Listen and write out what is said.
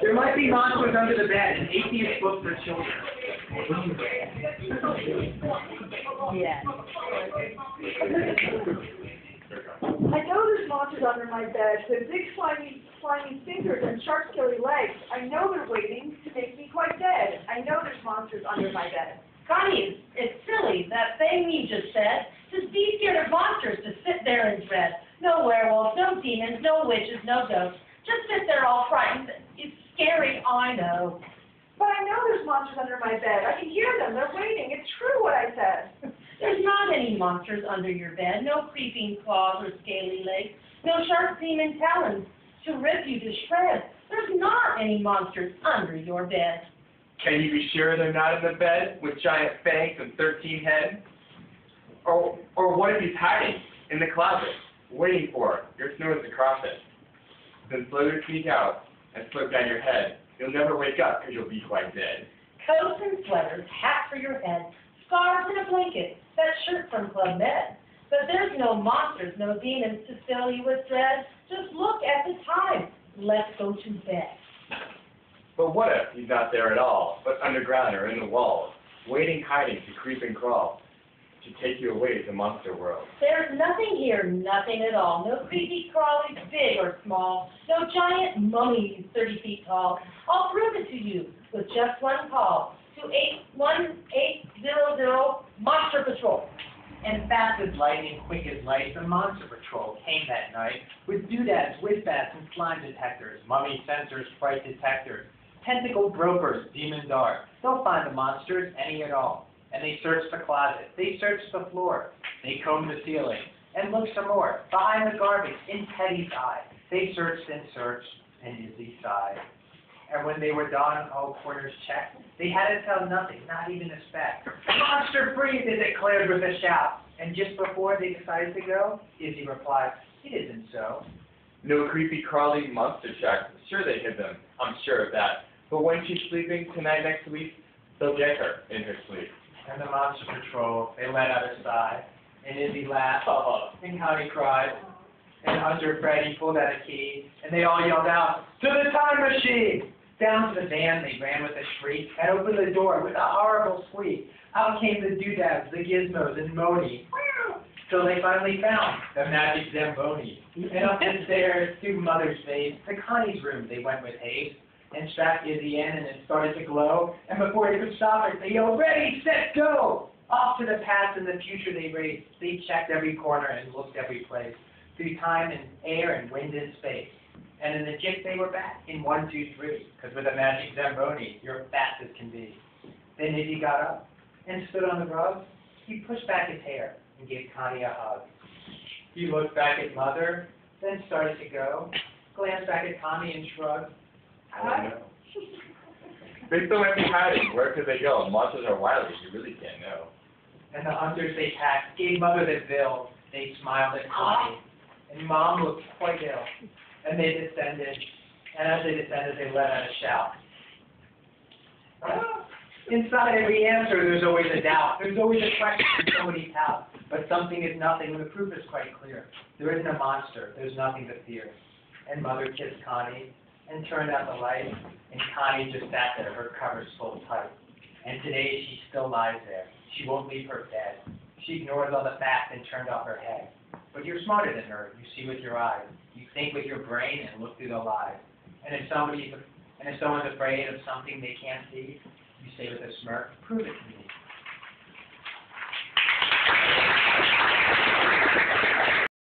There might be monsters under the bed, an atheist book for children. Yes. I know there's monsters under my bed with big slimy fingers and sharp scaly legs. I know they're waiting to make me quite dead. I know there's monsters under my bed. Connie, it's silly, that thing you just said. Just be scared of monsters to sit there in dread. No werewolves, no demons, no witches, no ghosts. Just sit there all frightened. It's scary, I know. But I know there's monsters under my bed. I can hear them. They're waiting. It's true what I said. There's not any monsters under your bed. No creeping claws or scaly legs. No sharp demon talons to rip you to shreds. There's not any monsters under your bed. Can you be sure they're not in the bed with giant fangs and 13 heads? Or what if he's hiding in the closet, waiting for your snores to cross it? Then slowly sneak out and slip down your head. You'll never wake up because you'll be quite dead. Coats and sweaters, hat for your head, scarves and a blanket, that shirt from Club Med. But there's no monsters, no demons to fill you with dread. Just look at the time. Let's go to bed. But what if he's not there at all, but underground or in the walls, waiting, hiding to creep and crawl, to take you away to monster world? There's nothing here, nothing at all. No creepy crawlies, big or small. No giant mummies 30 feet tall. I'll prove it to you with just one call to 81800 Monster Patrol. And fast as lightning, quick as light, the Monster Patrol came that night with doodads, whiz-bats, and slime detectors, mummy sensors, fright detectors, tentacle gropers, demon darts. They'll find the monsters, any at all. And they searched the closet, they searched the floor, they combed the ceiling, and looked some more, behind the garbage, in Teddy's eye. They searched, and Izzy sighed. And when they were done, all corners checked, they had to tell nothing, not even a speck. Monster free, they declared with a shout. And just before they decided to go, Izzy replied, it isn't so. No creepy crawly monster tracks. Sure they hid them, I'm sure of that. But when she's sleeping tonight next week, they'll get her in her sleep. And the Monster Patrol, they let out a sigh. And Izzy laughed, and Connie cried. And Hunter Freddy pulled out a key, and they all yelled out, to the time machine! Down to the van they ran with a shriek, and opened the door with a horrible squeak. Out came the doodads, the gizmos, and Moni, till they finally found the magic Zamboni. And up the stairs, to Mother's face, to Connie's room they went with haste, and strapped Izzy in, and it started to glow. And before they could stop it, they yelled, ready, set, go! Off to the past and the future they raced. They checked every corner and looked every place, through time and air and wind and space. And in the jiff they were back in 1, 2, 3, because with a magic Zamboni, you're fast as can be. Then Izzy got up and stood on the rug. He pushed back his hair and gave Connie a hug. He looked back at Mother, then started to go, glanced back at Connie and shrugged. I don't know. They still might be hiding. Where could they go? Monsters are wily. You really can't know. And the hunters they packed gave Mother the bill. They smiled at Connie, and Mom looked quite ill. And they descended, and as they descended, they let out a shout. Inside every answer, there's always a doubt. There's always a question in somebody's house. But something is nothing, and the proof is quite clear. There isn't a monster. There's nothing to fear. And Mother kissed Connie and turned out the light, and Connie just sat there, her covers pulled tight. And today she still lies there. She won't leave her bed. She ignores all the facts and turned off her head. But you're smarter than her. You see with your eyes. You think with your brain and look through the lies. And if someone's afraid of something they can't see, you say with a smirk, prove it to me.